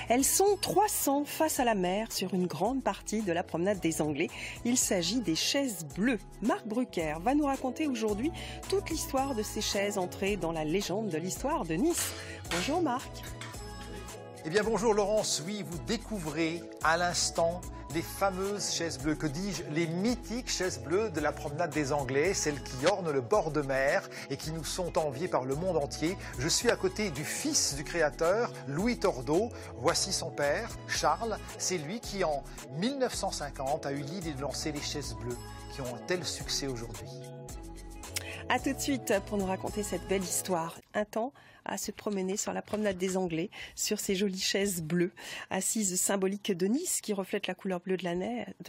Elles sont 300 face à la mer sur une grande partie de la promenade des Anglais. Il s'agit des chaises bleues. Marc Brucker va nous raconter aujourd'hui toute l'histoire de ces chaises entrées dans la légende de l'histoire de Nice. Bonjour Marc. Eh bien bonjour Laurence, oui, vous découvrez à l'instant les fameuses chaises bleues, que dis-je, les mythiques chaises bleues de la promenade des Anglais, celles qui ornent le bord de mer et qui nous sont enviées par le monde entier. Je suis à côté du fils du créateur, Louis Tordeau. Voici son père, Charles. C'est lui qui, en 1950, a eu l'idée de lancer les chaises bleues qui ont un tel succès aujourd'hui. A tout de suite pour nous raconter cette belle histoire. Un temps à se promener sur la promenade des Anglais, sur ces jolies chaises bleues, assises symboliques de Nice, qui reflètent la couleur bleue de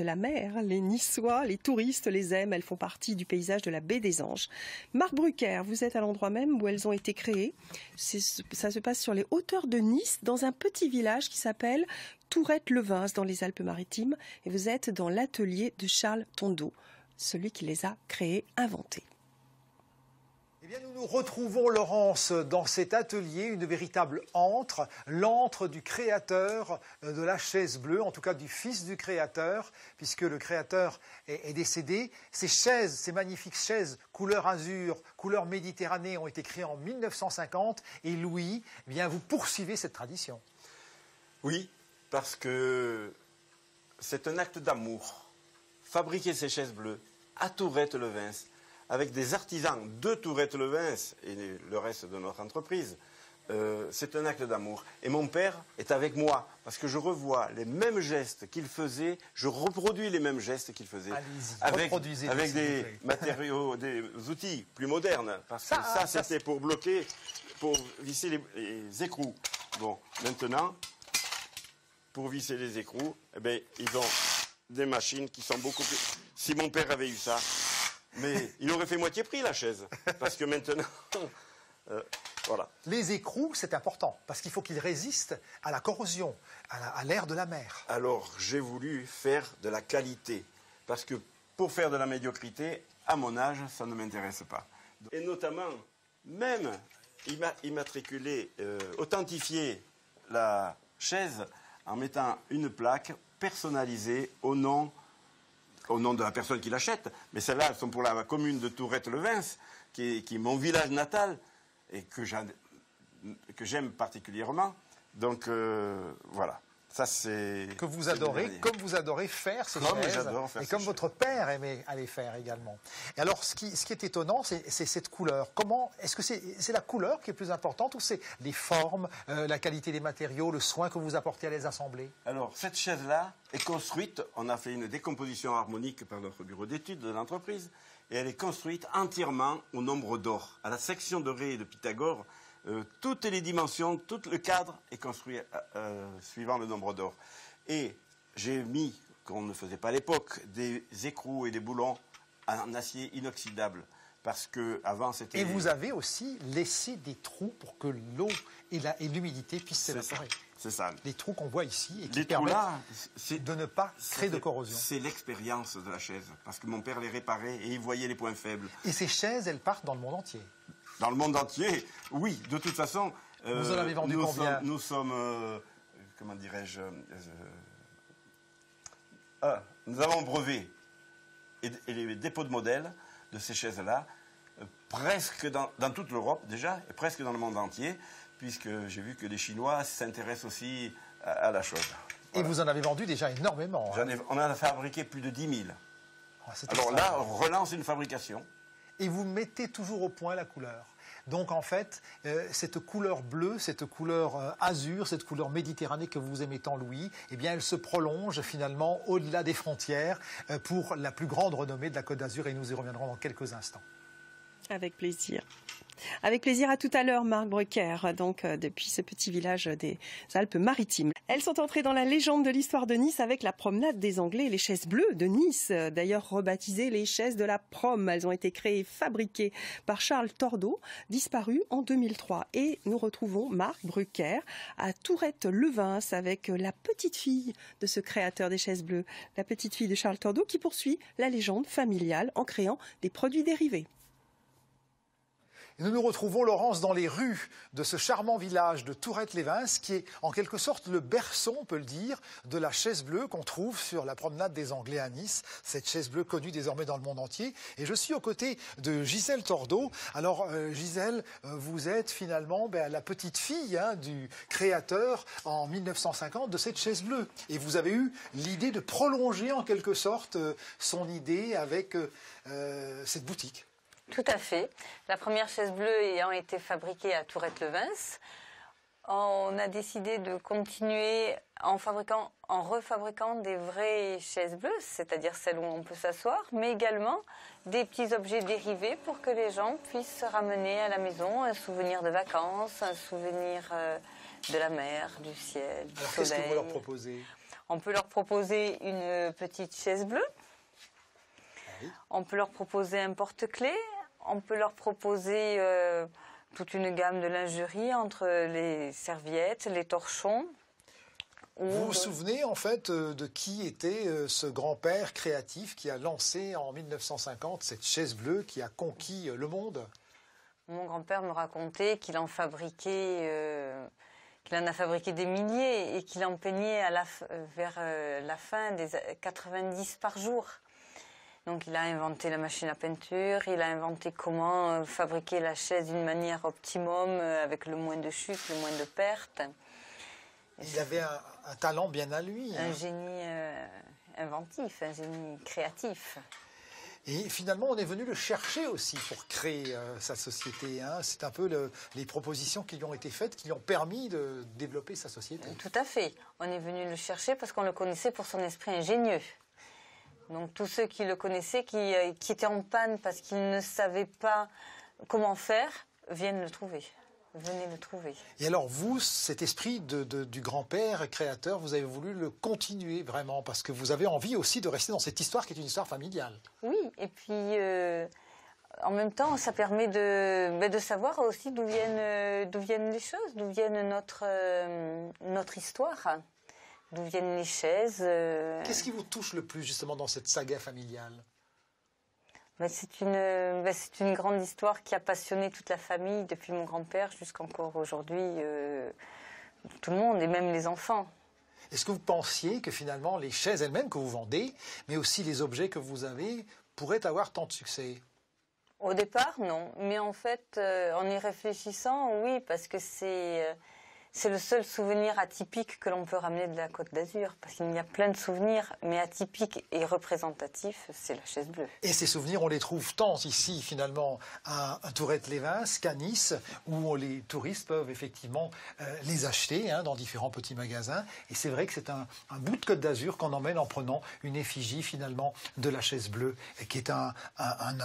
la mer. Les Niçois, les touristes les aiment, elles font partie du paysage de la baie des Anges. Marc Brucker, vous êtes à l'endroit même où elles ont été créées. Ça se passe sur les hauteurs de Nice, dans un petit village qui s'appelle Tourette-Levens, dans les Alpes-Maritimes. Et vous êtes dans l'atelier de Charles Tordeau, celui qui les a créées, inventées. Eh bien, nous nous retrouvons, Laurence, dans cet atelier, une véritable antre, l'antre du créateur de la chaise bleue, en tout cas du fils du créateur, puisque le créateur est décédé. Ces chaises, ces magnifiques chaises couleur azur, couleur Méditerranée, ont été créées en 1950. Et Louis, eh bien, vous poursuivez cette tradition. Oui, parce que c'est un acte d'amour. Fabriquer ces chaises bleues à Tourette-Levens, avec des artisans de Tourette-Levens et le reste de notre entreprise, c'est un acte d'amour. Et mon père est avec moi, parce que je revois les mêmes gestes qu'il faisait, je reproduis les mêmes gestes qu'il faisait. Avec des matériaux, des outils plus modernes, parce que ça c'était pour bloquer, pour visser les écrous. Bon, maintenant, pour visser les écrous, eh bien, ils ont des machines qui sont beaucoup plus... Si mon père avait eu ça... Mais il aurait fait moitié prix la chaise, parce que maintenant, voilà. Les écrous, c'est important, parce qu'il faut qu'ils résistent à la corrosion, à l'air de la mer. Alors, j'ai voulu faire de la qualité, parce que pour faire de la médiocrité, à mon âge, ça ne m'intéresse pas. Et notamment, même immatriculer, authentifier la chaise en mettant une plaque personnalisée au nom de la personne qui l'achète, mais celles-là, elles sont pour la commune de Tourette-Levens, qui est mon village natal, et que j'aime particulièrement. Donc, voilà. Ça, c'est... Que vous adorez, comme vous adorez faire ces chaises, et comme votre père aimait aller faire également. Et alors, ce qui est étonnant, c'est cette couleur. Est-ce que c'est la couleur qui est plus importante, ou c'est les formes, la qualité des matériaux, le soin que vous apportez à les assembler? Alors, cette chaise-là est construite, on a fait une décomposition harmonique par notre bureau d'études de l'entreprise, et elle est construite entièrement au nombre d'or. À la section de raies de Pythagore, toutes les dimensions, tout le cadre est construit suivant le nombre d'or. Et j'ai mis, qu'on ne faisait pas à l'époque, des écrous et des boulons en acier inoxydable. Parce que avant c'était... Et vous avez aussi laissé des trous pour que l'eau et l'humidité puissent s'évaporer. C'est ça. Les trous qu'on voit ici et qui permettent de ne pas créer de corrosion. C'est l'expérience de la chaise. Parce que mon père les réparait et il voyait les points faibles. Et ces chaises, elles partent dans le monde entier? Dans le monde entier, oui. De toute façon... Vous en avez vendu combien? Nous sommes... comment dirais-je... nous avons brevet et les dépôts de modèles de ces chaises-là, presque dans toute l'Europe déjà, et presque dans le monde entier, puisque j'ai vu que les Chinois s'intéressent aussi à la chose. Voilà. Et vous en avez vendu déjà énormément. On en a fabriqué plus de 10 000. Alors ça. là, on relance une fabrication. Et vous mettez toujours au point la couleur. Donc en fait, cette couleur bleue, cette couleur azur, cette couleur Méditerranée que vous aimez tant, Louis, eh bien elle se prolonge finalement au-delà des frontières pour la plus grande renommée de la Côte d'Azur, et nous y reviendrons dans quelques instants. Avec plaisir. Avec plaisir, à tout à l'heure, Marc Brucker, donc depuis ce petit village des Alpes-Maritimes. Elles sont entrées dans la légende de l'histoire de Nice avec la promenade des Anglais, les chaises bleues de Nice, d'ailleurs rebaptisées les chaises de la prom. Elles ont été créées et fabriquées par Charles Tordeau, disparu en 2003. Et nous retrouvons Marc Brucker à Tourette-Levens avec la petite fille de ce créateur des chaises bleues, la petite fille de Charles Tordeau qui poursuit la légende familiale en créant des produits dérivés. Et nous nous retrouvons, Laurence, dans les rues de ce charmant village de Tourette-les-Vins, qui est en quelque sorte le berceau, on peut le dire, de la chaise bleue qu'on trouve sur la promenade des Anglais à Nice, cette chaise bleue connue désormais dans le monde entier. Et je suis aux côtés de Gisèle Tordeau. Alors, Gisèle, vous êtes finalement la petite fille du créateur en 1950 de cette chaise bleue. Et vous avez eu l'idée de prolonger en quelque sorte son idée avec cette boutique. Tout à fait. La première chaise bleue ayant été fabriquée à Tourette-les-Vins, on a décidé de continuer en refabriquant des vraies chaises bleues, c'est-à-dire celles où on peut s'asseoir, mais également des petits objets dérivés pour que les gens puissent ramener à la maison un souvenir de vacances, un souvenir de la mer, du ciel, du soleil. Alors, qu'est-ce que vous leur proposez ? On peut leur proposer une petite chaise bleue. Oui. On peut leur proposer un porte-clés. On peut leur proposer toute une gamme de lingerie entre les serviettes, les torchons. Vous vous souvenez en fait de qui était ce grand-père créatif qui a lancé en 1950 cette chaise bleue qui a conquis le monde ? Mon grand-père me racontait qu'il en a fabriqué des milliers et qu'il en peignait vers la fin des 90 par jour. Donc il a inventé la machine à peinture, il a inventé comment fabriquer la chaise d'une manière optimum, avec le moins de chutes, le moins de pertes. Il avait un talent bien à lui. Un génie inventif, un génie créatif. Et finalement, on est venu le chercher aussi pour créer sa société. C'est un peu les propositions qui lui ont été faites, qui lui ont permis de développer sa société. Tout à fait. On est venu le chercher parce qu'on le connaissait pour son esprit ingénieux. Donc tous ceux qui le connaissaient, qui étaient en panne parce qu'ils ne savaient pas comment faire, viennent le trouver. Venez le trouver. Et alors vous, cet esprit du grand-père créateur, vous avez voulu le continuer vraiment parce que vous avez envie aussi de rester dans cette histoire qui est une histoire familiale. Oui, et puis en même temps, ça permet de savoir aussi d'où viennent les choses, d'où viennent notre histoire. D'où viennent les chaises. Qu'est-ce qui vous touche le plus justement dans cette saga familiale ? C'est une grande histoire qui a passionné toute la famille, depuis mon grand-père jusqu'encore aujourd'hui, tout le monde et même les enfants. Est-ce que vous pensiez que finalement les chaises elles-mêmes que vous vendez, mais aussi les objets que vous avez, pourraient avoir tant de succès ? Au départ, non. Mais en fait, en y réfléchissant, oui, parce que c'est le seul souvenir atypique que l'on peut ramener de la Côte d'Azur, parce qu'il y a plein de souvenirs, mais atypiques et représentatifs, c'est la chaise bleue. Et ces souvenirs, on les trouve tant ici, finalement, à Tourette-les-Vins qu'à Nice, où les touristes peuvent effectivement les acheter dans différents petits magasins. Et c'est vrai que c'est un bout de Côte d'Azur qu'on emmène en prenant une effigie, finalement, de la chaise bleue, qui est un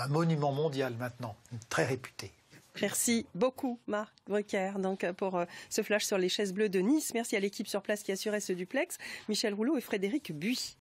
monument mondial maintenant, très réputé. Merci beaucoup, Marc Brucker, pour ce flash sur les chaises bleues de Nice. Merci à l'équipe sur place qui assurait ce duplex, Michel Rouleau et Frédéric Buis.